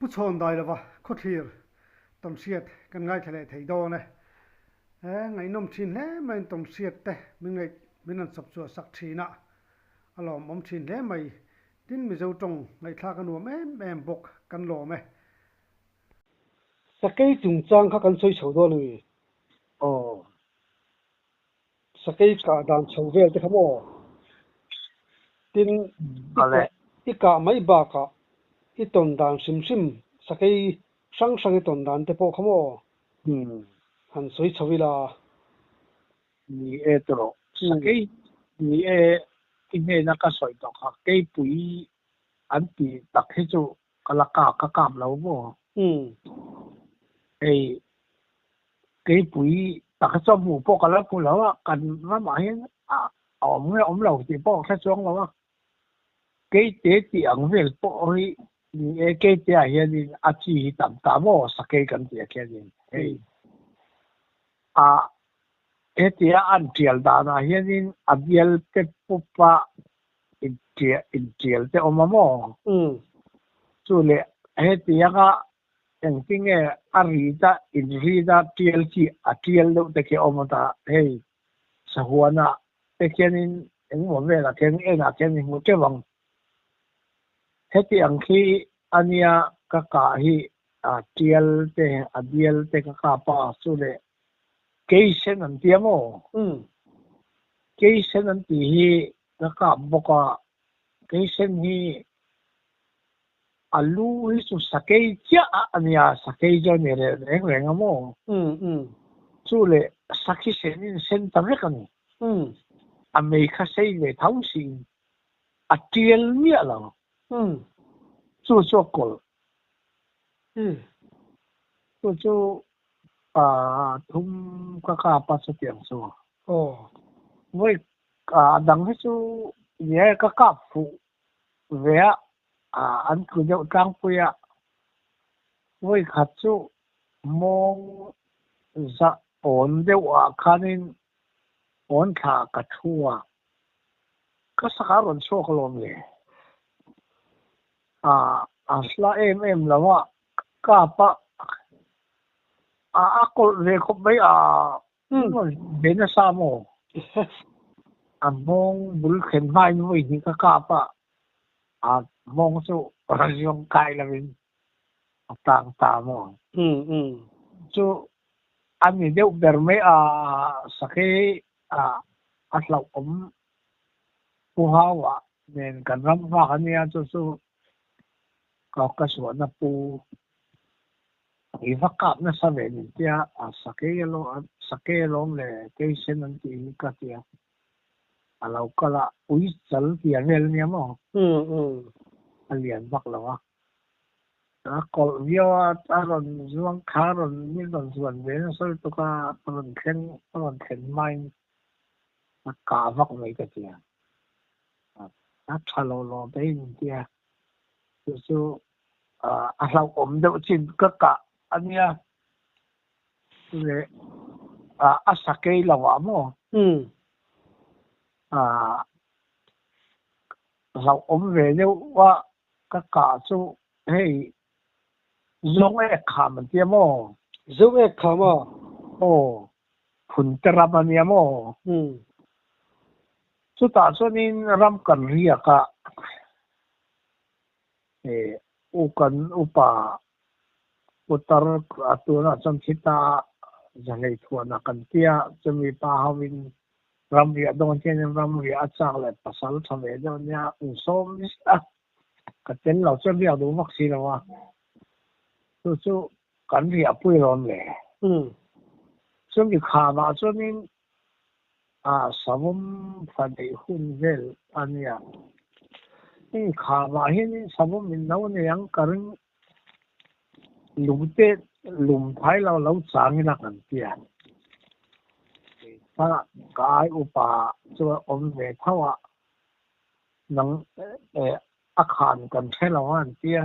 不错大了吧？可贴，东西跟爱起来太多呢。ngày nôm chín lẽ mày tổng siết tệ mình ngày mình ăn sập sửa sặc chi nè alo mom chín lẽ mày tin mi dâu trồng ngày thà cái nuông em bốc cái lò mày sakai tung trang khác kan soi chầu đó lui Ồ, sakai cả đàn chầu về thì không ô tin có lẽ ít cả mấy ba cả ít tuần đàn sim sim sakai sang sang cái tuần đàn thì bộ không ô han soi chầu là ni e tro sakai ni e ine na ka soi to ka ke pui an ti tak he chu kala ka kam lo mo e ke pui tak cho mu po kala pu lo kan ma ma hen a om lo ti po kha chong lo ke te ti ang vel po ri ni e ke te a hian in a chi tam ta mo sakai kan ti a ke ni e a etia an tial da na hianin abial te pupa in tial te omamo chule etia ga engtinge arita in rida tial chi a tial lo te ke omata hei sahuana te kenin eng mo ve la ken ena ken mu te wang heti ang khi ania ka ka hi a tial te abial te ka pa chule keisen an tiamo keisen an ti hi ka boka keisen hi alu hi su sakei cha ania sakei jo ne re reng amo chule sakhi senin sen tamekani amei kha sei ve thau si atiel mi ala chu kol chu thum ka pa sa tiang so với đằng hết chú nhớ các phụ về anh cứ nhậu trang quê với khát chú mong za ổn đều khanin ổn thà cả chua các sắc rồi số cái lồng này asla em là mà cả pa ako về không mấy bên sa mồ mong bul khen vai nuôi thì các pa mong chú rayong kai la min tang ta mo chú anh ấy đều bер me sakhe atlaw puhawa nên kan ram va kania chu ka so na pu ivakap na sa ve ni tia sakhe lo le ke sen an ti ka tia alaw kala ui chal tia vel ni mo alian bak lawa kol vio aron zuang kharon ni don zuan ve so to ka ron khen mai ka vak mai ka tia thalo lo be ni tia chu alaw deuh chin ka ania le asakei lawa mo law ve deuh wa ka chu hei zong e kham tia mo dấu ek khama phun terap ania mo chu ta chuanin ram kan ria ka upa utar atuna cham khita jangai thuana kan tia chumi pa hawin ram ria don chen ram ria achak le pasal thame don ya usom ka ten lo cham ria do mak si lawa chu kan ria pui ron le chumi kha ba chuanin savum phadei hun vel ania kha ba hin savum min no ne yang karing lumte lum phai lo chang na kan tia kai upa chu om ve thawa nang akhan kan thela wan tia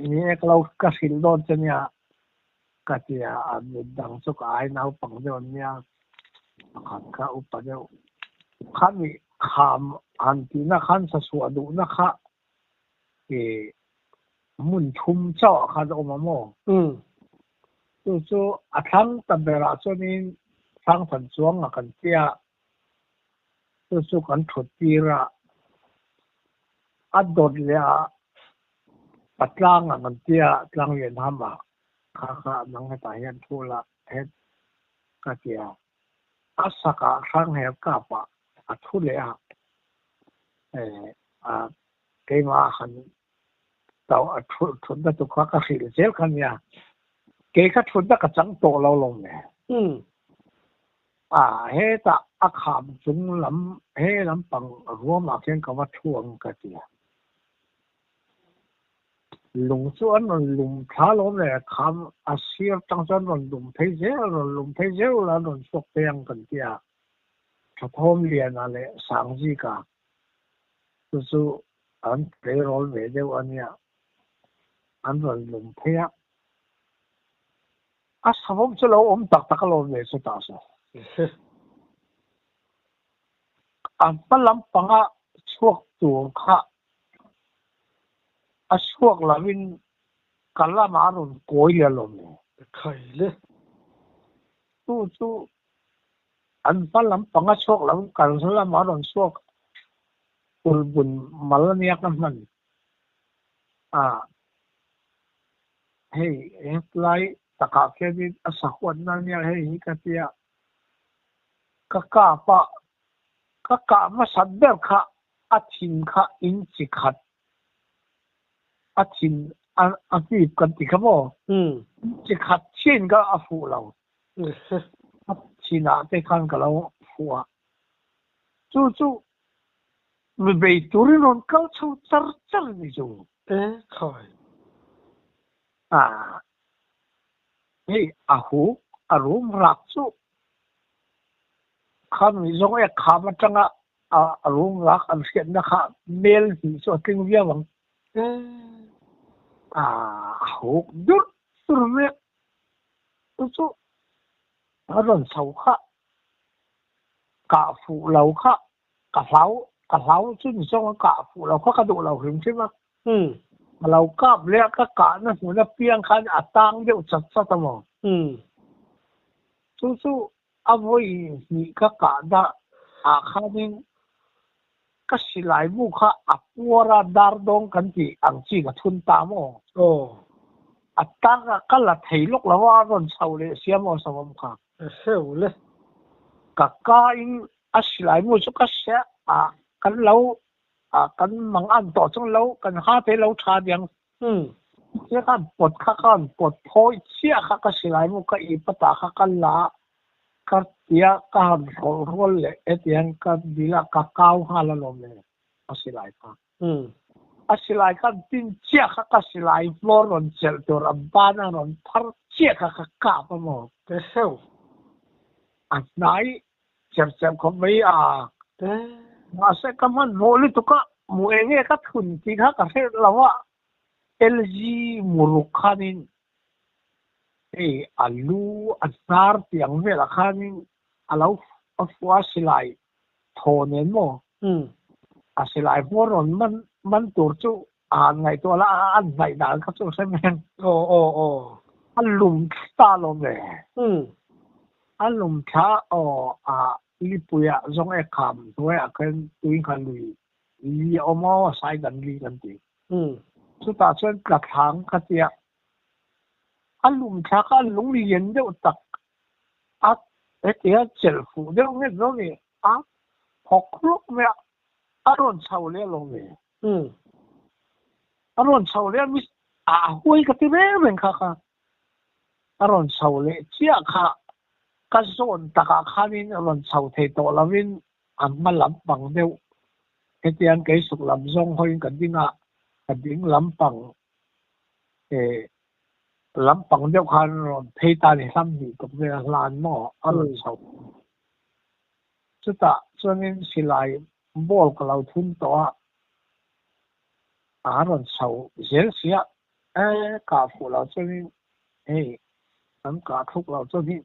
ni eklo ka sil don chania ka tia dang chu kai nau pang don nia akhan ka upa de khami kham an ti na khan sa su adu na kha mun thum cho kha do ma mo chu a thang ta bera chonin thang phan chuang a kan tia chu kan thut tira a dot le patlang a kan tia tlang yen hama kha nang ta yan thula het ka tia asaka sang he ka pa a thule a ke ma han tao a thun da tu kha ka khil zel khan ya ke ka thun da ka chang to lo long ne he ta a kham chung lam he lam pang ro ma ken ka wa thuang ka tia lùng chuan rồi lùng thả lỗ này khám à siêu trong chân rồi lùng thấy dễ là rồi sọc tiền cần kia thật hôm liền là lẽ sáng gì cả chú anh cái rồi về đâu anh ya anh rồi lùng thấy à sao hôm trước lâu ông tắc lâu về số ta sao anh bắt làm bằng à chuộc chuồng khá aswak lawin kala marun koi le lom khai le tu an palam panga swak lawin kala marun swak ulbun malania kan man hey lai taka ke di asahwan na niya hey katia kaka masadder kha athin kha inchi khat athin atip kan ti khamo chi khat chin ga afu lo china te khan ka lo fuwa chu mi be turin on kal chu char ni chu khai hey ahu arum rak chu khan mi zong e khama tanga arum rak an sian na kha mel hi so ting via wang hộp đứt rồi mẹ tôi chú nó rồi sầu khá cả phụ lầu khá cả sáu chứ mình xong cả phụ lầu khá cả độ lầu hình chứ mà lầu cáp lẽ các cả nó phụ nó piang khá tăng điệu chặt sao tao mà chú avoid ni các cả đã khá nên các sĩ lại mu kha apura dar dong kan ti ang chi ga thun ta mo atar ka la theilok lawa ron chaule siamo samam kha heule ka in asilai mu chu ka se kan lo kan mang an to chung lo kan ha pe lo tha diang che kan pot kha kan pot phoi chia kha ka silai mu ka I pata kha kan la ka tia ka rol le etiang ka dila ka kau hala lo me asilai ka tin chia ka silai flor ron chel tor abana ron thar chia ka pa mo te seu nai chep ko mai ma se ka man moli to ka mu enge ka thun ti ka se lawa LG murukhanin alu azar tiang ve la khanin alau afwa silai thonen mo asilai moron man tur chu ngai to la an vai da ka chu semen alum sta lo me alum tha lipuya zong e kham toy a kan tuin khan lui li omo sai dan li kan ti chu ta chen ka thang ka tia alum tha ka lung li yen de tak tia chel fu de nge no ni phok luk me aron chaule lo me aron chaule mi hui ka ti ben kha aron chaule chia kha ka zon taka khanin aron chau thei to lawin an malam pang deu etian ke suk lam zong hoi kan ding lam pang lampang deuh khan ron thei ta ni hlam ni tok ve hlan mo aron chho chuta chuanin silai bol ka lo thun to aron chho zel sia ka fu lo chuanin an ka thuk lo chuanin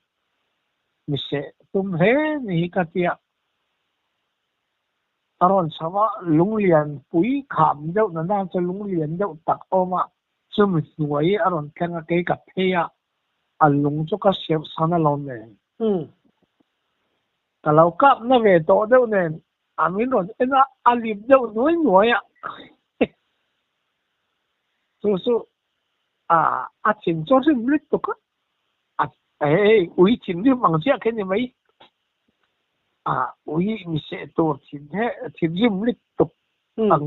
mi se tum he ni ka tia aron chawa lunglian pui kham deuh na na chu lunglian deuh tak oma chu mi suai aron kenga ke ka pheya alung chu ka sep sana lo ne kalau kap na ve to deuh nen amin ron ena alip deuh nuai nuai a su a chin cho rim lit to ka ui chin rim mang sia ke ni mai ui mi se to chin he chin rim lit to ang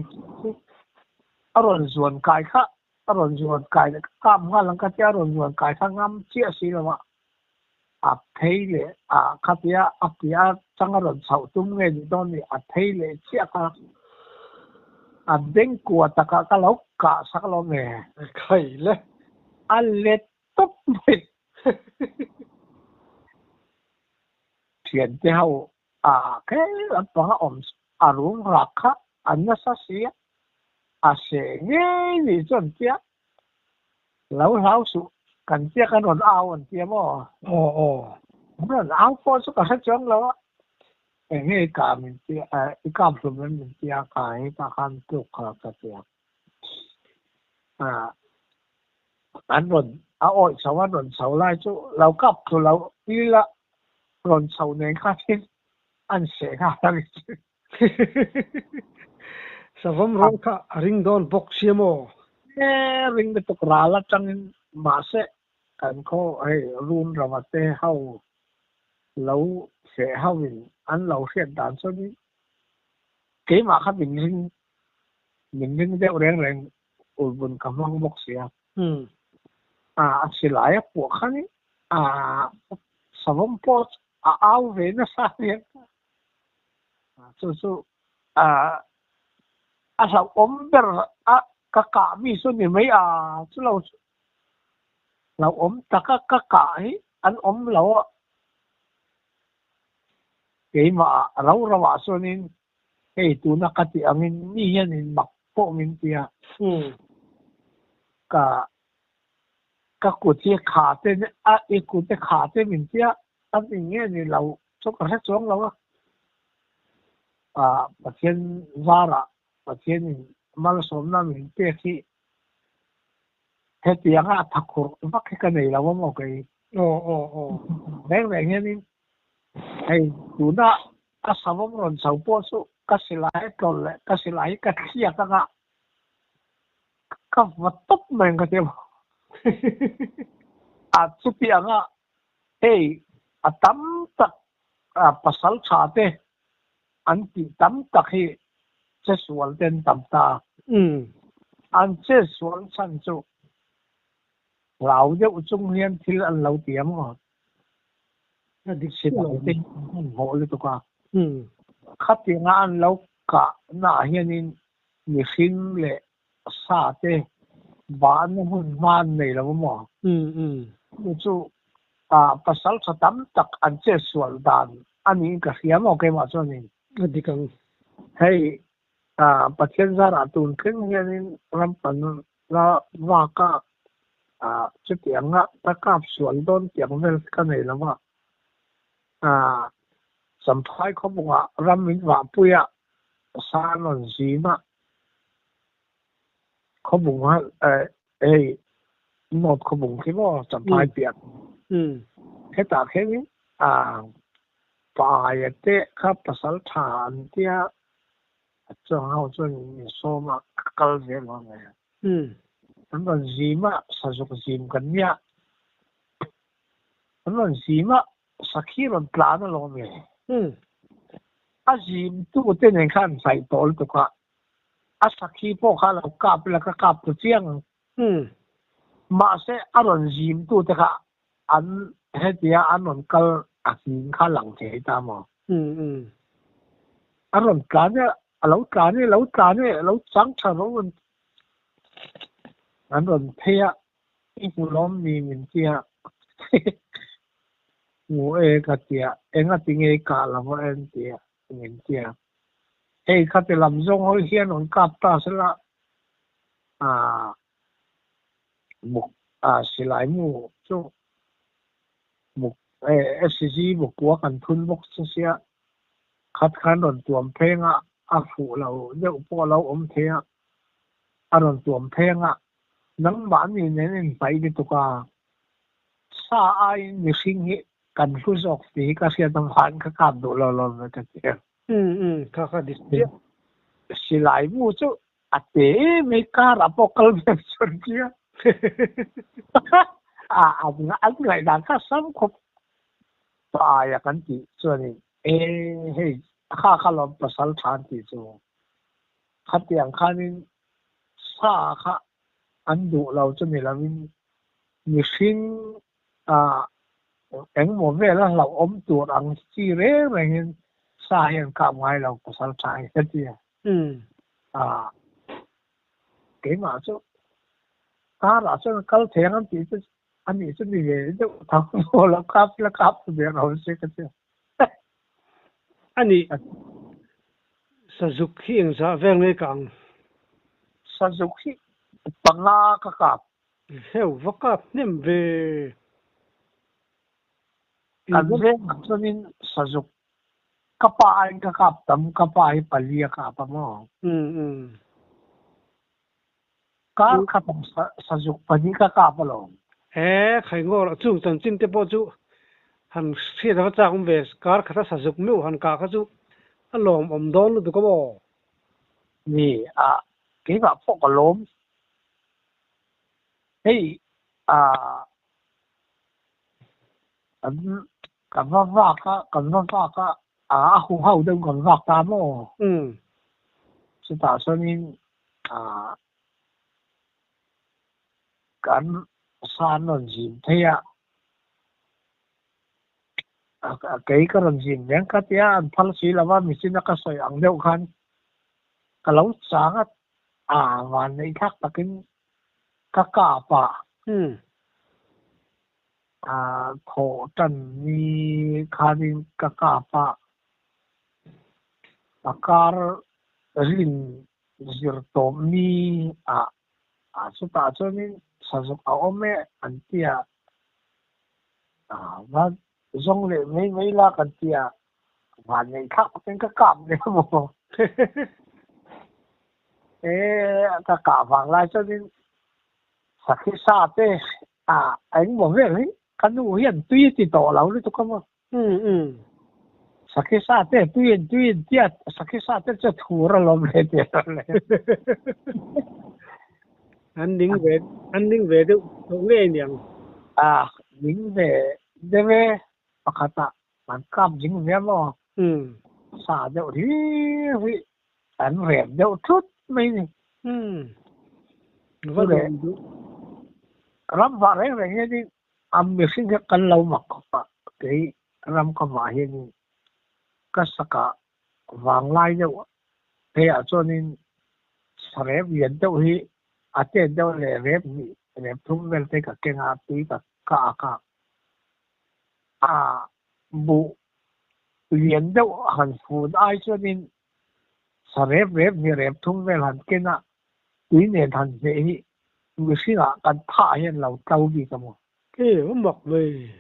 aron zuan kai kha aron zuan kai kam nga lang ka tia aron zuan kai kha ngam chia si lawa thấy lệ các bia chẳng rồi sau tung nghe gì đó thì thấy lệ chia bên của tất cả các lâu cả sắc lâu nghe khẩy lên lệ tốt mệt chuyện theo cái là bằng ông rung rắc anh sa xía sẽ nghe gì chuyện kia lâu lâu su cần chia cái nón áo anh chia mà nón áo có số cả chọn lâu nghe cả mình chia cái cảm xúc mình chia cái ta kan chụp cả chia anh nón áo sau anh nón sau lại chú lâu cấp chú lâu đi là nón sau này khác chứ anh sẽ khác là sao vẫn rong cả ring don box xem ô ring bị tục ra là chẳng mà sẽ anh có run ra mà thế hao lâu sẽ hao anh lâu sẽ đàn số đi cái mà khác mình đeo đen đen ủi buồn cảm ơn bốc xìa sẽ lại của khác đi sao vẫn post áo về nó sao vậy so sao ber cả mi số này mấy chú lâu tất cả ấy anh lâu cái mà lâu ra vào số nên cái tụi nó cái tiếng mình mi nhân mặc bộ mình kia cả cụ thể khá tên cụ thể khá tên mình kia anh nghe thì lâu số cả hết số lâu bác thiên vara bác thiên mal som na mình kia khi hết tiếng thắc khổ vắt cái này là một cái đấy vậy nghe đi hay tụi nó sao mà còn sáu bộ số cái lại còn lại cái lại cái kia cái vật tốt mình cái gì chút tiếng tắm tắc pasal chate anh ti tắm tắc hi chế sual den tắm ta anh chế sual san chu lão dấu trung hiền thì anh lâu tiếng mà nó đi xin lâu tiếng ngộ lên tụi qua khát tiếng anh lâu cả na hiền in mi xin lệ sa te bán hun man này là mà chú pasal sa tắm tắc anh chế sual dan anh in cái hiếm một cái mà cho nên đi cần hay bác thiên gia tụi kinh hiền làm phần là và cả chút tiếng ta cáp xuân đón tiếng về cái này là mà sắm phải có một ram mình và bùi sa non gì mà có một một có một cái mà sắm phải biệt cái ta cái này bài thế các pasal thàn thế cho họ cho những số mà câu về mà này anh nói gì mà sao dục gì mà cái nhá anh nói gì mà sao khi mình plan nó lo mẹ gì tu cái này khăn phải tổ được quá sao khi bỏ khá là cáp là cái cáp của chiang mà sẽ anh nói gì tu thế cả anh hết thì anh nói cái gì khá lằng thế ta mà anh nói cái này lâu trắng trắng lâu anh nói thế ít lắm mình kia ngủ cái kia anh nói tiếng cả là mà anh kia mình kia cái kia làm giống hồi hiện on cáp ta sẽ là mục sẽ lại mục cho mục SG mục của cần thun mục sẽ khát khán on tuồng phèn phụ lâu nếu bỏ lâu thế đồn tuồng phèn nang ma ni nen pai ni to ka sa ai ni sing hi kan hu zok ti ka sia tam han ka kap do lo ka ti kha dis dia si lai mu chu ate me ka ra po kal me chon kia anh lại đang khá sống khúc và ya kan ti cho ni hey kha lo pasal than ti chu khat yang khanin sa kha an du lo chu ni lamin ni sin eng mo ve la lo om tu ang chi re re hin sa hian ka mai lo pasal thai he ti cái mà chu ta ra chu kal theng an ti chu anh ấy chuẩn bị về đâu thằng hồ là cáp về rồi sẽ cái gì anh ấy Suzuki ang sa veng nei kang Suzuki panga ka cáp heo vaka nem ve kan ve cho nên Suzuki kapa anh ka cáp tam kapa ai palia ka pa mo car ka tam Suzuki pani ka cáp lo khai ngô là chung chân chín tế bộ chú hẳn khi đó cha cũng về car khá sa dục miu hẳn cả khá chú anh lòm đón được có bộ ni cái mà phụ cái lốm hey kan kan va ka hu hau đâu còn va ta mo sự ta cho nên kan san non jin thế cái ron jin yang ka tia an phal si lawa mi sin ka soi ang deuh khan ka lo chang van nei thak takin ka pa tho tan ni khanin ka pa akar rin zir tom ni su ta cho nên sa dục ome an tia và dòng lệ mấy la kan tia và ngày khác cái cảm đấy mà ta cả vàng lại cho nên sắc khi sa thế anh muốn về đấy kan nu hiền tuy thì tổ lâu đấy tôi không sắc khi sa thế tuy tiệt sắc khi sa thế cho thua ra lom lệ tiệt anh đinh về đâu không nghe nhàng đinh về để về pakata man kam jing ve mo sa deuh hi an rem deuh thut mai ni vâng ram va re re ni am mi sin ka kan lo mak pa cái ram ka ma hi ni ka saka wang lai deuh he cho nên sare vian deuh hi ate deuh le rep ni rep thum vel te ka kenga ti ka bu liền đâu hẳn phun ai cho nên sa rep ni rep thum vel hẳn kena tuy nên hẳn dễ người sinh cần thả hiện lâu trâu đi cái mo không mặc về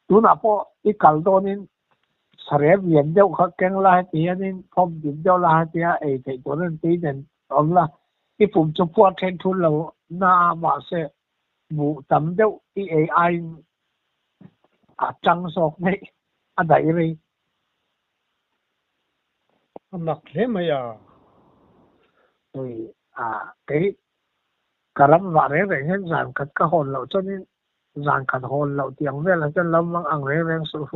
tu na po i kal do nên sa rep liền đâu khác keng la thì nên phong điểm đâu la thì thìตัวนั้นtí nên ông là cái phun cho po trên thu lâu na mà sẽ bu tầm đâu cái AI trăng sọc này đẩy đi mặc thế mà rồi cái karam va re re hen zan kat ka hon lo cho nên zan kat hon lo tiang ve la chân lam mang ang re reng su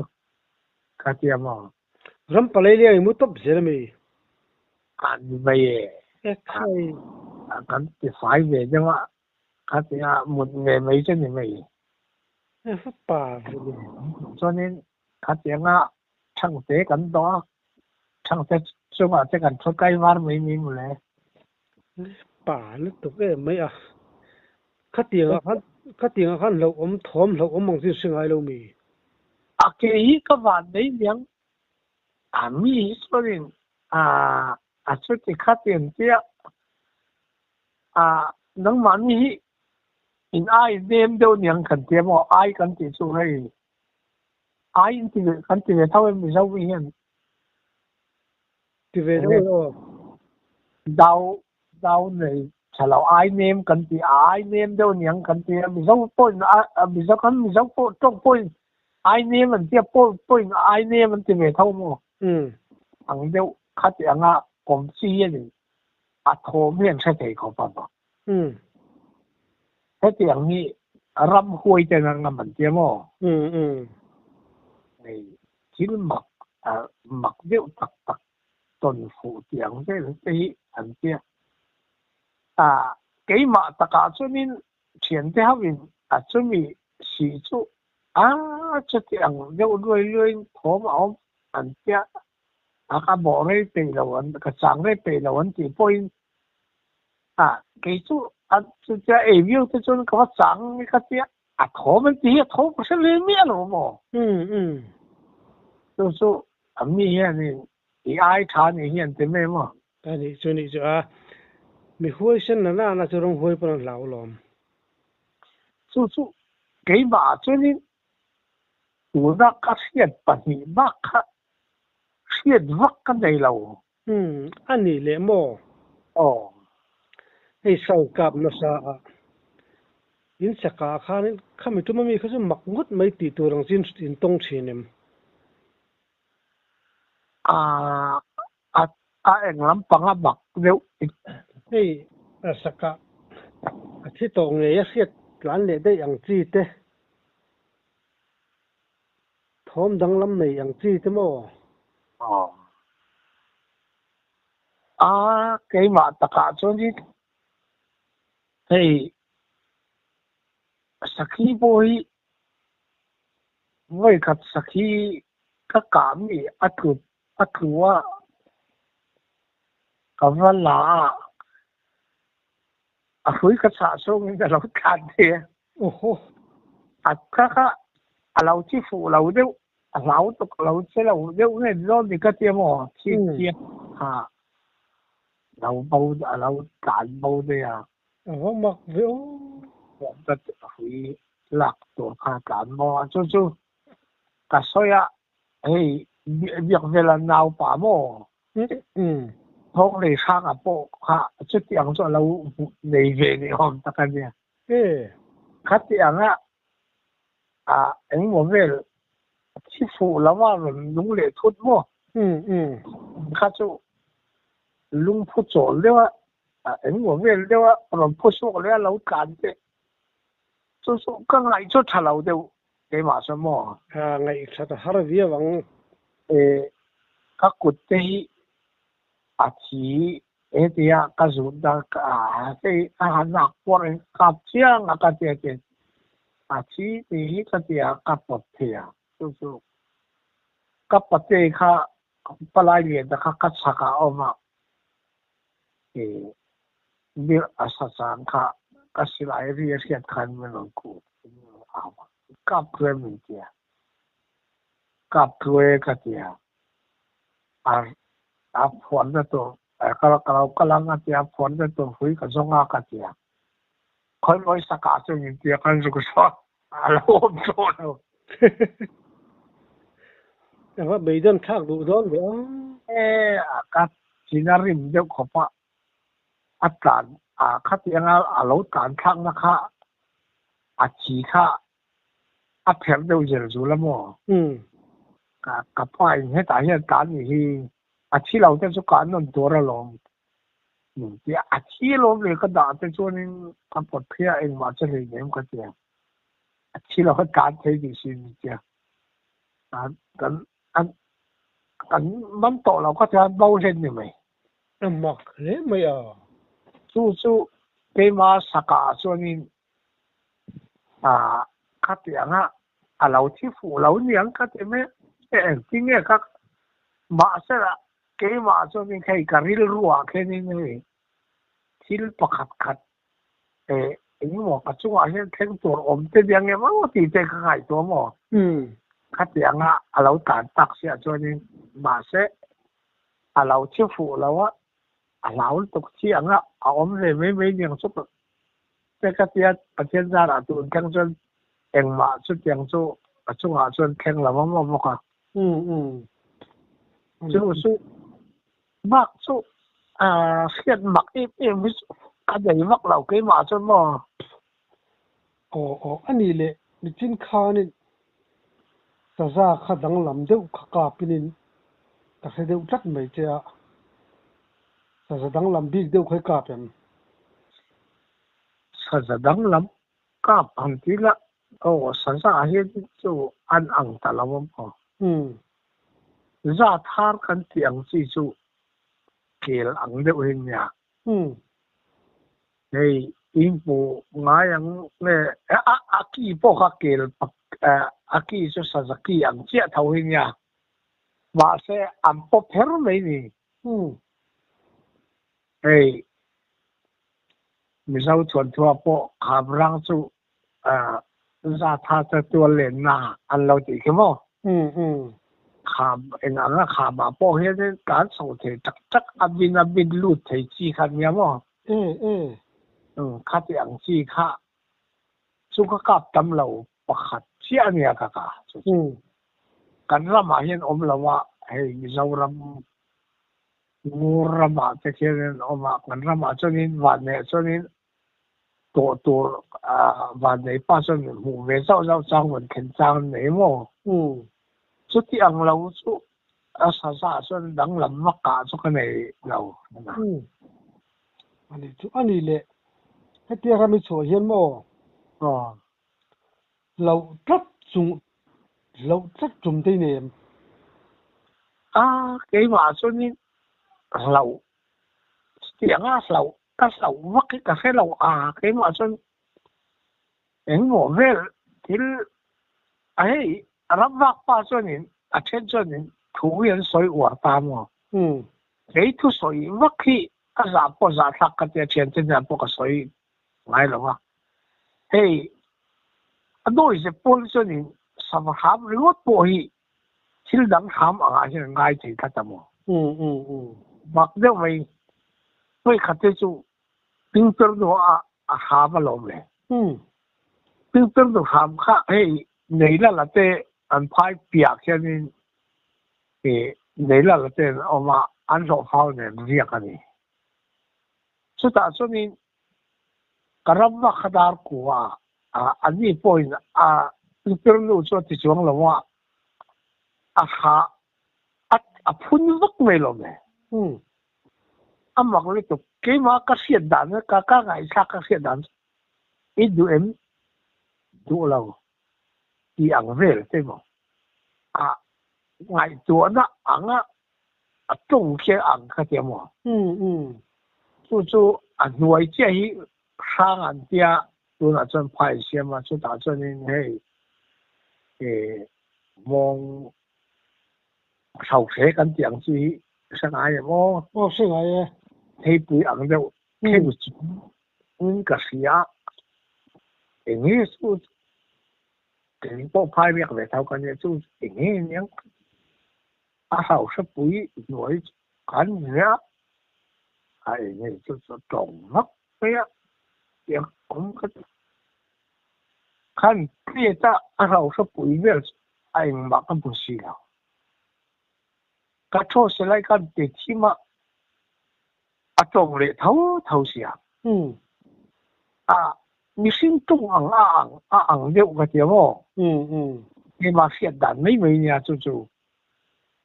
ka tia mo ram palai le mu top zero mi an ve khai kan ti fai ve de ma ka tia một ngày mấy chân ni mai phát bà cho nên ka tia nga chang te kan do chang te chu ma te kan thot kai war mai mi mu le bà nó tục cái mấy khát tiền khát lâu thom lâu mong gì sinh ai lâu mi cái cái van đấy miếng mi so nên chút thì khát tiền tia nang man hi in ai dem do niang kan tia mo ai kan ti chu hei ai in ti kan ti ve thau mi zau wi hian thì về đâu đau đau này chả lâu ai nêm cần thì ai nêm đâu nhàng cần thì mình dâu point mình dâu point trong point ai nêm mình tiếp point ai nêm mình thì về thâu mà anh đâu khát thì anh công ty này thô miệng sẽ thấy có bao nhiêu thế thì anh nghĩ ram huôi cho nên mình tiếp mà này chính mặc điệu tặc tuần phụ tiếng thế thì anh tiếp cái mà tất cả cho nên chuyện thế mình chuẩn bị sử dụng cho tiếng điệu lười thô mà ông anh tiếp cái bộ này bị lâu anh cái trang này bị lâu anh thì point cái chỗ cho review cho nên cái trang cái gì thô mình thì thô không phải là miệng rồi mà so mình hiện thì AI查你hiện thế mà anh cho nên cho mình huôi sinh là na cho rong huôi bằng lão lom so cái mà cho nên tôi đã phát hiện bản thân mà hiện vật cái này lâu anh đi lệ mò hay sau cặp nó sao in sẽ cả khăn khăm mình tụi mình có mặc ngút mấy tỷ tuổi rằng xin in tông chuyện em anh làm bằng bạc nếu hey saka thì tông này sẽ làm lệ đây yang chi thế thom đăng lâm này yang chi thế mò cái mà tất cả cho nên thì sakhi boy với các sakhi các cảm gì atu cái vấn là với các xã hội người ta lâu cạn thế các lâu chỉ phụ lâu đâu lâu tục lâu sẽ lâu đâu nghe rồi thì cái tiếng mà chi lâu bao lâu cạn bao đây mặc véo rất phải lạc tổ khá cạn mà cho cái soi hey việc về là nào bà mò không để sang bộ chút tiếng cho lâu này về thì không tất cả nha khát tiếng anh muốn về chỉ phụ lắm mà đúng lệ thuốc mò khát chỗ lung phụ chỗ đấy anh muốn về đấy rồi phụ chỗ đấy lâu cạn thế cho cái ngày cho thà lâu đâu cái mà sao mò ngày sao ta har vía vắng các cụ thể chỉ thì cái dụng đó cái nạc quan cáp chiang cái gì chỉ thì cái gì cáp bát thì so cáp bát thì cái lại liền đó cái sạc mà việc sang cái sự lại riêng khăn mình làm cụ cáp thuê mình kia cáp thuê cái gì phone đó tôi kalau lang at ya phone đó tôi hui cái giống cái gì khơi nói sắc cả cho những cái rồi sao alo rồi đâu mà bây giờ khác đủ rồi cái chỉ là rim đều khó pa cản cái tiếng alo cản khác nó khác chỉ khác phèn đều dễ rồi lắm mà cái phải hết tại hiện cản thì chỉ lâu thế số cản nó多了咯thì chỉ lâuเลยก็ด่าแต่ช่วงนี้กับปวดเพี้ยเองมาจะเลยเนี่ยก็เจียchỉ lâuก็การเทดิสิเจียกันมันโตเราก็จะเบาเล่นนี่ไหมmặcเลยไม่สู้เกมาสักการช่วงนี้ขัดอย่างเราที่ฝูเราเนี่ยก็จะไม่จริงเนี่ยก็มาเสียเกมาช่วงนี้ใครการิลรัวแค่นี้เลยที่ประคัดนี่หมอกระชุ่มอะไรแค่ตัวอมเตียงเนี่ยมันก็ตีใจก็หายตัวหมอขัดอย่างเราการตักเสียช่วงนี้มาเสียเราที่ฝูเราเราตกเสียงอมเลยไม่ยังสุดแต่ก็เสียประเทศชาติตัวแข่งจนเองมาสุดยังสู้ช่วงจนแข่งแล้วมันก็สู้มากสู้เสียนมักเอ็มวิส anh ấy vắt lẩu cái mà cho mà anh đi lệ đi trên kha nên sa ra khá đắng làm đâu khá cà pinin ta sẽ đâu chắc mấy chứ sa ra đắng làm biết đâu khá cà pin sa sa dang lam ka pang ti la sa sa hi chu an ang ta la mo za thar kan tiang chi chu kel ang de hin ya hey in po ngai le a ki po ka kel a ki so sa za ki ang chia thau hin ya ma se am po pher mai ni hey mi sau thuần thua po kham rang chu za tha ta tua len na an lo ti ke mo kham en ang kha ma po he de kan so the tak tak abin lu thei chi khan ya mo khát yang chi kha chu ka kap tam lo pakhat chia ania ka ka kan ra ma hian om lawa hei mizoram ngurama te khian oma kan ra ma chonin wa ne chonin to wa nei pa chon mu ve zau zau chang wen khen chang nei mo chu ti ang lo chu a sa sa chon dang lam ma ka chu ka nei lo anh đi lệ cái tia ra mi chỗ hiền mò lâu rất trùng tây nệm cái mà cho nên lẩu tiếng lẩu các lẩu vắt cái cà phê lẩu cái mà cho em ngồi về thì ấy làm vắt ba cho nên trên cho nên thủ viên soi quả tam mà cái thu soi vắt khi giả bộ giả thắc cái tiền trên giả bộ cái soi ngay rồi hey đôi sẽ bốn cho nên sao mà ham lúa bội thì đằng ham thì ngay thì cái gì mà mặc dù vậy khát chú bình thường đó ham lắm đấy bình thường đó ham khá hey này là thế anh phải bịa cho nên cái này là thế mà anh cho phao này riêng cái này cho nên cái làm việc khá đắt quá anh đi point bình thường đó cho thì chúng là what phun vắt mấy lắm đấy mặc lấy tục cái mà các hiện đại các ngày khác các hiện đại ít đủ em đủ lâu thì ăn về là thế mà ngày tuổi đó ăn trông cái ăn cái gì mà chú nuôi cái sang ăn dia都那阵派些嘛，就打算呢嘿望受社緊樣子，食下嘢麼？食下嘢，睇背硬就睇唔住，個時啊，呢數整波派咩嚟頭緊嘢就呢樣，後生背來緊嘢，係呢就是重乜咩啊？樣咁嘅。看别的后生背咩？哎，嘛咁不是了。cái chỗ sẽ lại cái để chi mà trồng lại thâu xia mình sinh trồng ăn liệu cái gì mà nhưng mà hiện đại mấy nhà chú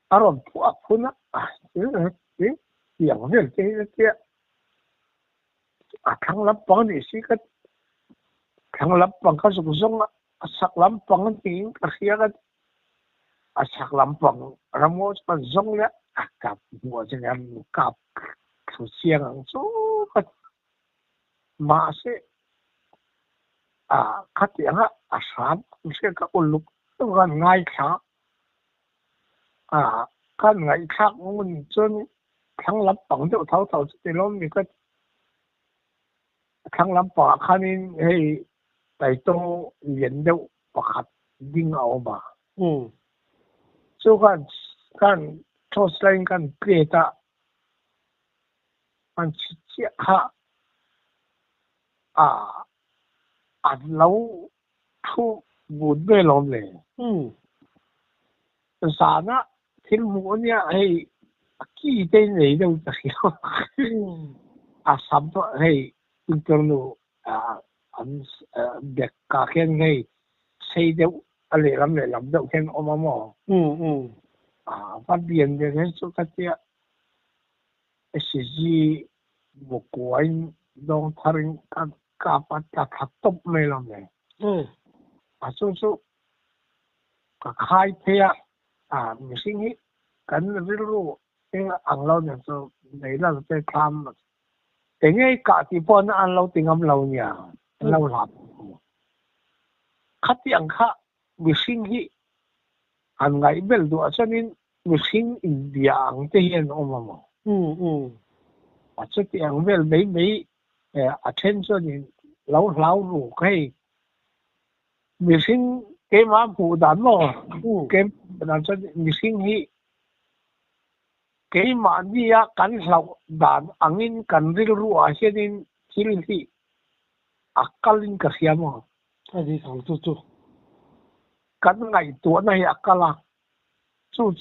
làm phun cái tiếng về cái thằng lắm bằng thì xí cái thằng lắm bằng cái dụng dụng sắc lắm bằng tiếng cái kia cái sắc lắm bằng ramo cái giống đấy cặp mua cho em cặp thủ xiang số cái mà sẽ cái tiếng sáng sẽ cái ulu cái ngày khác cái ngày khác mình chân thằng lắm bằng chỗ thâu thì nó mình cái thằng lắm bằng cái này hay tại tôi研究不好定奥嘛就看做生看别的看去接哈楼出门的龙嘞啥呢听我呢记得你都什么嘿 internu an dek ka khen ngay xây deu ale lam deu khen omamo phát điện về cái số cái tiệt SG một quái đông tharing cả bắt cả thắt top mấy làm này số cả khai thea mình sinh ý cái ví dụ cái ăn lâu này số đấy là cái tham cái ngay cả thì bọn ăn lâu tiếng âm lâu nhỉ lâu lắm khát tiếng khát mình sinh ý ăn ngày bel đũa cho nên mình sinh India ăn thế hiện ôm mà cho tiếng bel mấy attention in lâu rồi cái mình sinh cái mà phụ đảm mà cái làm cho mình sinh ý cái mà đi cắn lâu đàn ăn in cắn rượu rượu cho nên chỉ là akalin kasi mo đi thằng chú kan ngày tuổi này akala chú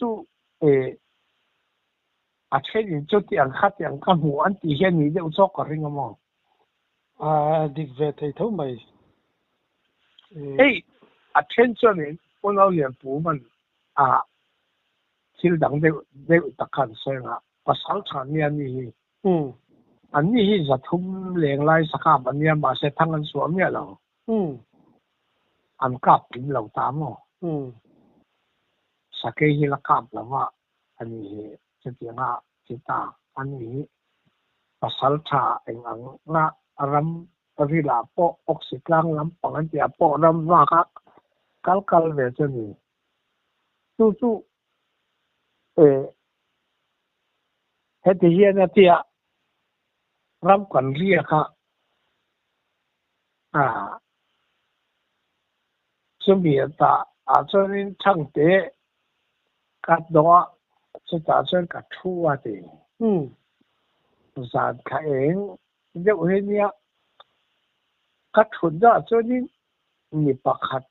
trên chỗ tiền khát tiền căn hộ anh tỷ hiện ní đều cho cái riêng mà đi về thầy thấu mày trên chỗ này bọn nó liền bố mình chỉ đằng đều đặc sản rồi à và sáng sản niên này anh này rất thum liền lại sắc cả anh niên mà sẽ thăng anh xuống nhỉ đâu anh cặp tính lâu tám mà sắc cái gì là cặp là mà anh nàyจะเกี่ยงจิตาอันนี้ภาษาชาเองงารำริลาปอออกซิกลางลำปังเดียปอรำว่ากัลเวจนี่จู่เฮติเฮียนเตียรำกันเรียกสมัยตาจนช่างเตะกัดดอจะ打算个出的，咱看人，这为呢，个出的做呢，你不看，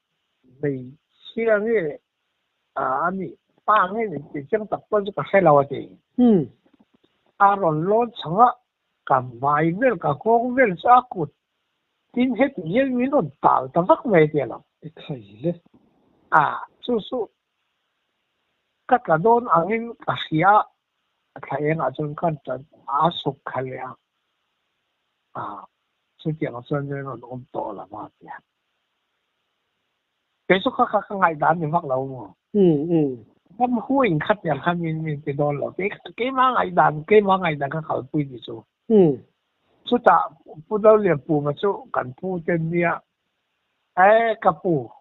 没像个你把那你讲的不是个海老的，乱成啊，个买面个光面啥个，今天人民都打的不没得了，可以了，就是。các cái đồn anh em cái xia cái em ở trong cái sụp cái liền sự kiện ở trong này nó cũng to là mà vậy cái số các ngày đàn thì mắc lâu mà nó huy khátอย่างkhát mình cái đó là cái mà ngày đàn cái khẩu quy đi số số ta phụ đâu liền phụ mà số cần phụ trên nia cái phụ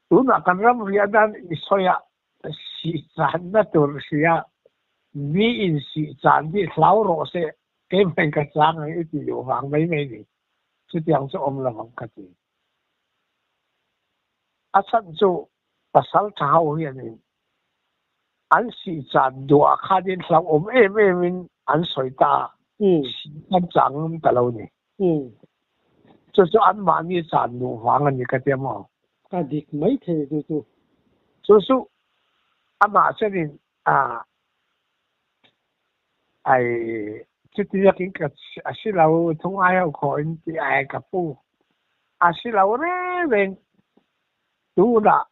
tụi nó cần làm việc đàn xoay sĩ sản na tur sia mi in sĩ sản đi lau ro se cái mình cái sáng ấy thì有vàng mấy mấy đi chứ tiếng số là vàng cái gì sẵn số pasal chào hiện nay anh sĩ sản đùa khai đến lau em anh soi ta anh chẳng cái lâu này cho anh mà đi sản đùa vàng anh cái gì mà đi mấy thế chú mà cho nên chút tiền cái sĩ lâu thông ai học hỏi thì ai cả phụ sĩ lâu đấy bên tu là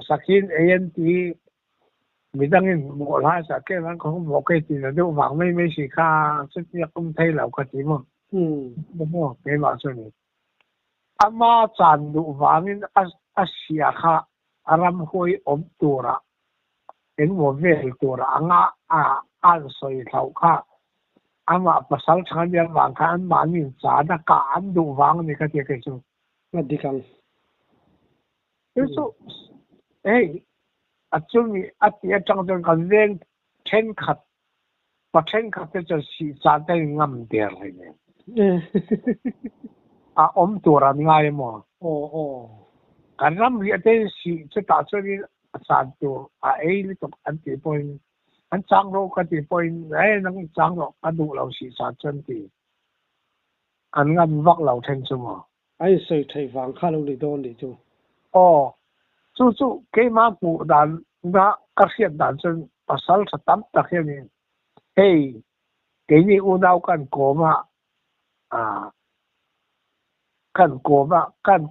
sakin anh thì mình đang một hai sakin nó không một cái gì là đâu vắng mấy sĩ kha chút tiền không thấy là cái gì mà đúng không cái mà cho nên mà chăn đủ vắng sĩ kha aram hoi tura en mo vel tura anga an soi thau kha ama pasal chan yang wang kha an ma min cha da ka an du wang ni ka te ke chu na dikang so achumi atia chang chang kan ven chen khat te cho si cha te ngam der le tura ngai mo cái năm hiện tại sĩ cho ta cho đi sản tu ấy lý tục anh tỷ point anh trang rồi cái tỷ point ấy nó trang rồi anh đủ lâu sĩ sản chân tỷ anh ngâm vắt lâu thành chung mà ấy xây thầy vàng khá lâu đi đón đi chú chú cái mà phụ đàn đã các hiện đàn chân pasal sa tam tak hiện cái gì u đau kan ko mà kan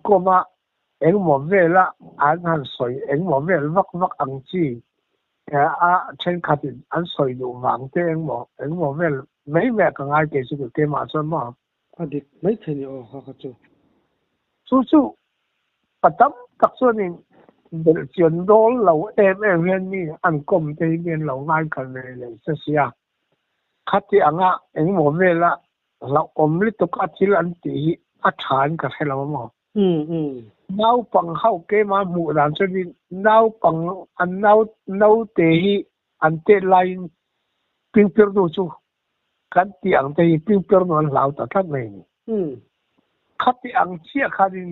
koma eng mo vela an han soi eng mo vel vak ang chi chen khatin an soi du wang te eng mo vel mấy mẹ ka ngai ke su ke ma son ma adik mấy theni o ha ka chu patam tak so ni del chion dol lo em hian ni an kom te bien lo ngai kan le se sia khati anga eng mo vela la om li to ka thil an ti a than ka helo mo nau pang hau ke ma mu dan cho ni nau pang an nau te hi an te line ping pir du chu kan ti ang te ping pir no lau ta thak nei khati ang chia kharin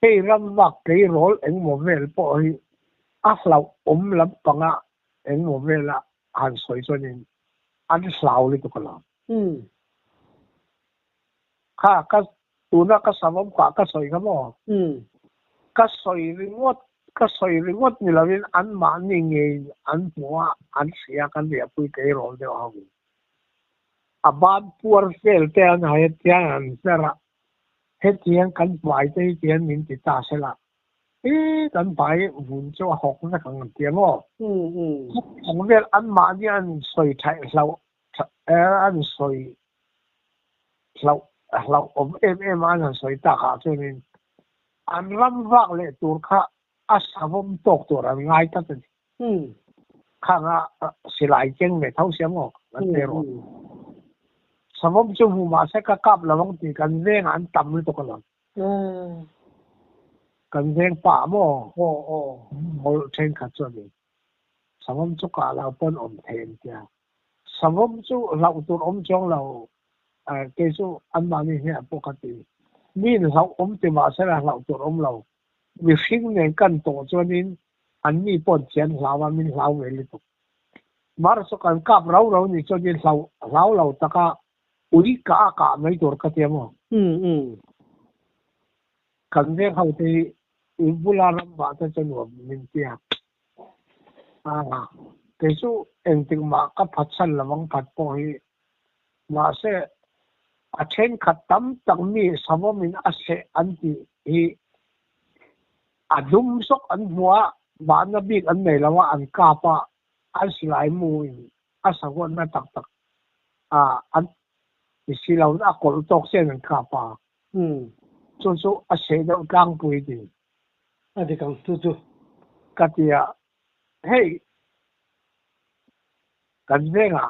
hey ram wak ke rol eng mo vel po hi a hlau lam panga eng mo vela han soi cho ni an hlau li to kala ka tuna ka samam ka soi ka mo ka soi ringot ni lawin an ma ni nge an mua an sia kan dia pui ke rol de ha aban puar sel te an ha tian an sera hetian kan bai te tian min ti ta sela kan bai vun cho hok na kan tian mo ang vel an ma ni an soi thai lau an soi lau om em an soi ta ka cho ni an ram vak le tur kha asavom tok tur an ngai ta ni khanga silai cheng me thau siam mo an te ro savom chu mu ma se ka kap lawang ti kan veng an tam ni to kala kan veng pa mo mol chen kha cho ni savom chu ka la pon om them tia savom chu lau tur om chong lau ke chu an ma ni he po ka ti min lau om ti ma se la lau tur om lau mi hring ne kan to cho nin an ni pon chen hlawa min hlau ve li to mar so kan kap rau ni cho ni lau taka uri ka mai tur ka te mo kan ve hau te ibula ram ba ta chen wa min tia ke chu eng ting ma ka phatsan lawang phat po hi ma se a chen khatam tak mi samomin a se an ti hi adum sok an mua ba na bik an nei lawa an kapa an silai mu asagon na tak an silaw na kol tok sen an kapa chu a se do kang pui di adi kang tu katia hey kan venga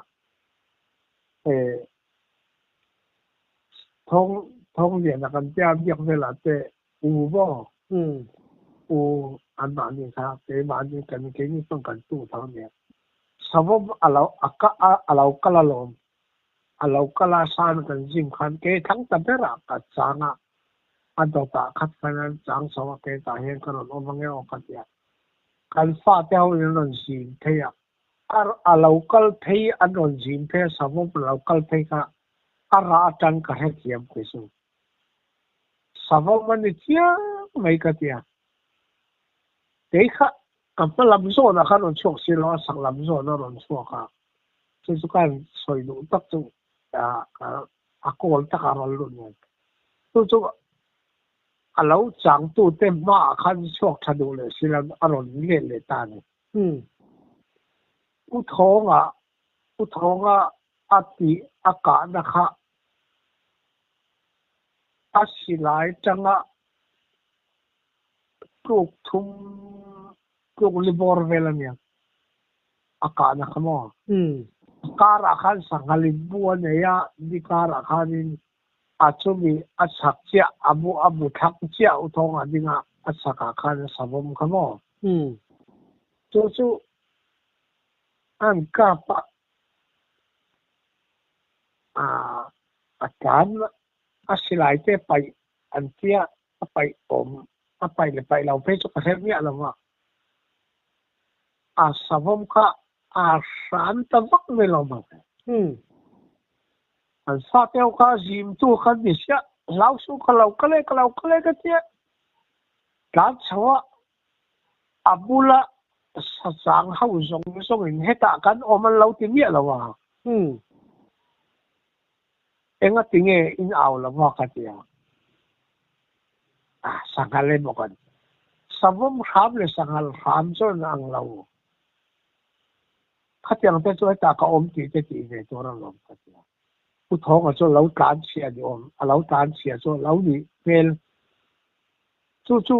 thong ye na kan tia biak vela te u bo u an ma ni sa te ma ni kan ke ni song kan tu thang ne savom alau kala san kan jim khan ke thang ta bera ka changa an to ta khat kan chang so ke ta hen kan on mangi o ka tia kan fa teo in ron sin the ya local pay an ron sin phe savom local pay ka ara atang ka he kiam ke su savom man ni tia mai ka tia te kha kan pa lam zo na khan on chok si lo sak lam zo na ron chok ka chu kan soi lu tak chu a kol ta ka rol lu ne chu alo chang tu te ma khan chok thadu le silam aron le ta ne u thonga ati aka na kha asilai changa tuk thum tuk libor velania aka na khamo kara khan sangalin buan ya di kara khanin achumi achakchia abu thak chia uthong adinga achaka khan sabom khamo chu an kapa akan asilai te pai antia pai om apai le pai lau pe chu ka her nia lawa sabom kha san ta vak me lo ma an sa teo ka jim tu khan ni sia lau su kalau kale ka tia ka chawa abula sa sang hau zong in heta kan oman lau ti mia lawa enga tinge in aw la wa ka tia sangale mo kan savom kham le sangal kham cho nang lau khatiang te cho ta ka om ti te ti ne to ra lom ka tia u thong cho lau tan sia di om a lau tan sia cho lau ni pel chu chu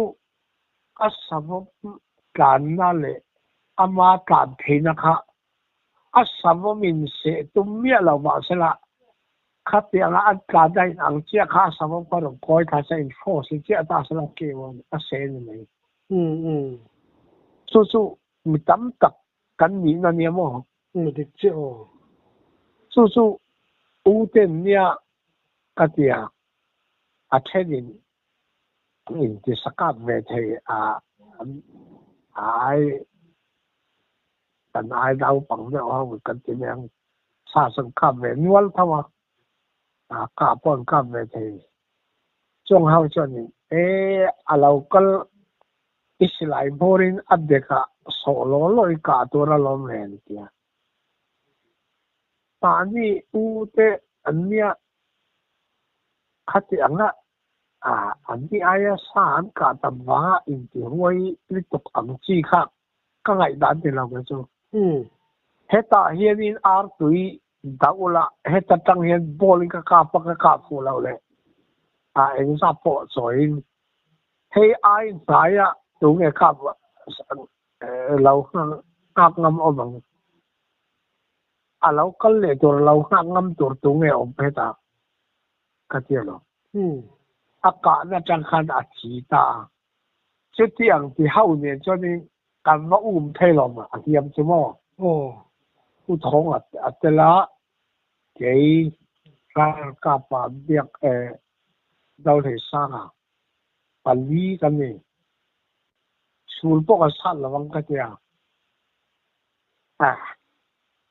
a savom kan na le ama kan the na kha a savom min se tum mia lau ma se la khatiang a ka dai ang chia kha savom ko ro koi tha sa in fo se chia ta sa la ke won a se ni mai chu chu mi tam tak kan ni na ni mo dik che o chu chu u ten nia ka tia a thenin in ti sakap ve the ai kan ai dau pang ne wa kan ti yang sa sang kap ve nual thawa ka pon kap ve the chong hau chon ni alau kal islai borin adeka solo loi ka tora lom ren tia pani u te ania khati anga anti aya san ka tamwa in ti huai litok ang chi kha ka ngai dan te lo ga chu heta hianin ar tui daula heta tang hian bowling ka pa fu lo le eng sa po soin hei ai saya tu nge ka lâu ngap ngâm ôm bằng lâu cân lệ tuổi lâu ngap ngâm tuổi tu nghe ôm hết ta cái gì đó cả nó chẳng khăn chỉ ta chứ tiếng thì hậu niên cho nên cảm nó thay lòng mà hiểm chứ mà u thong thế là cái cả bản việc đâu thể sang bản lý cái này sul po ka sat lawang ka tia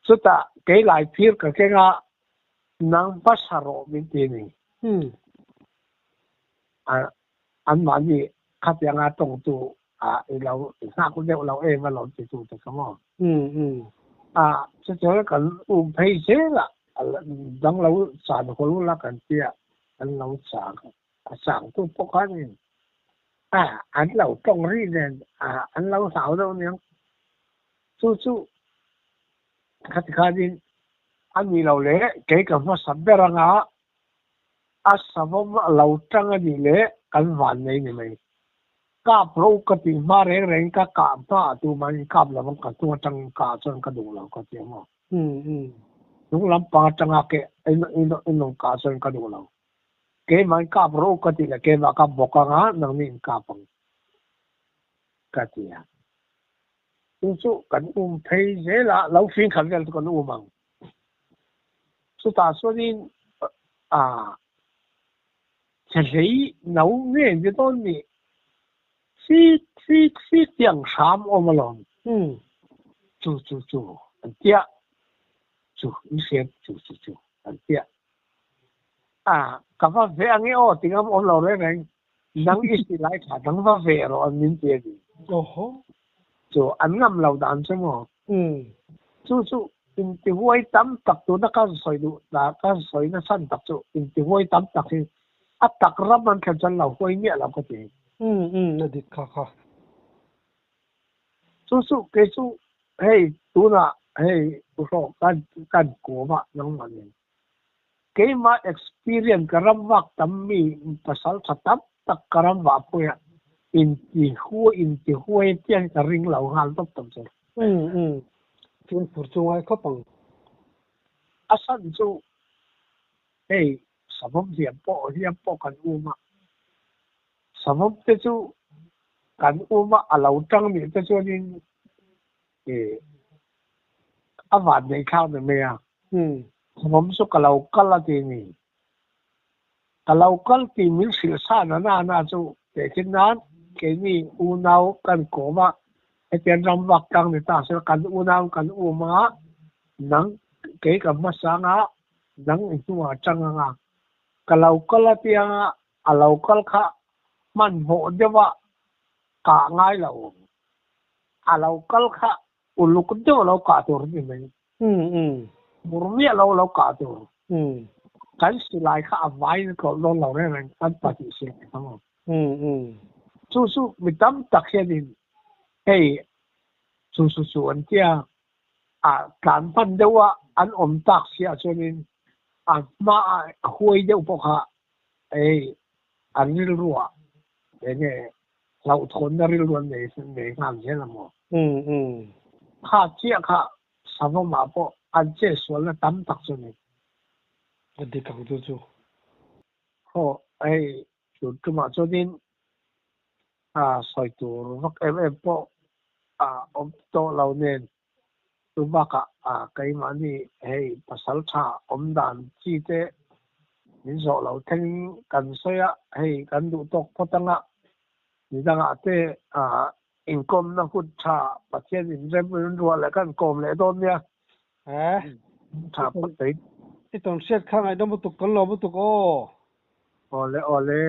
so ta ke lai phir ka ke nga nang pasaro min ti ni an ma ni kha tia nga tong tu lo sa ku de lo ma lo ti tu ta ka mo so kan phei se la dang lo sa ko lu la kan tia an lo sa sang tu po ka ni anh lâu trong ri nên anh lâu sáu đâu nhá chú khát khát đi anh đi lâu lẽ cái cái mà sắm bé ra ngã sắm mà lâu trong anh đi lẽ anh hoàn này này mày cáp lâu cái tiếng mà rèn cái cáp ta tu mà cáp là cái tu trong cá trong cái đồ lâu cái tiếng mà đúng lắm ba trong cái anh cá trong cái đồ lâu cái mà cáp lâu cái tiếng cái mà cáp bọc ngã nang ni cáp bằng cái gì chú cần thấy dễ là lâu phiên khẩn cái còn bằng chú ta说đi chỉ lấy nấu nguyên cái đó ni phi tiếng sám ôm lòng chú anh tia chú ý xem chú anh tia cái về anh ấy tiếng ôm lòng đấy này nắng ít lại thà nắng về rồi anh nhìn thấy gì so anh ngâm lâu đàn xem mà chú in ti huay tam tak tu na ka soi na san tak chu in ti huay tam tak thì tak ram man khan chan lâu huay mẹ lâu có ti na dit kha chú cái chú hey tu na hey tu so kan ko ma nang man cái mà experience karam wak tam mi pasal satap tak karam wa po ya in ti huay tiang ka ring lâu hal top tam so chun pur chung ai khopang asan chu hey sabam hiam po kan uma sabam te chu kan uma alo tang mi te chu nin awan nei khao ne me sabam su kalau kala ti ni kalau kal ti min sil sa na chu te kin nan ke ni u nau kan ko ma etian ram wak tang ni ta se kan u nau kan u ma nang cái cầm mắt sáng á nắng itu trăng nga kalau tiang alau khá man ho dewa cả ngay lâu alau khá uluk dewa lâu cả tuổi gì mình murmi lâu cả tuổi กันสิไลค่ะไว้ก็ลงเราเนี่ยมันอันปฏิเสธทั้งหมดสู้ไม่ต้องตักเสียดินเฮ้ยสู้อันเดียการพันเดียวอันอมตักเสียจนนินมาคุยเดียวพวกเขาอันนี้รัวเนี่ยเราทนได้รัวในงานเช่นนั้นมั้งข้าเจ้าข้าสามารถมาพออันเจ้าส่วนละตั้มตักจนนินอันที่เขาดูจูจุดมาจนนินสอยตัวรักพออมโตเราเนี่ยตัวบ้าใครมานี่ภาษาชาอมดันจีเตนี่สอเราทิ้งกันเสียกันดูตกพอตั้งนี่ตั้งเตอินคอมนักพูดชาประเทศอินเดียเป็นรัวแล้วกันกรมเลยตอนเนี้ยชาประเทศไอ้ตอนเสียดข้างไอ้ต้องบุตุกกันหรอบุตุกโอ้เลย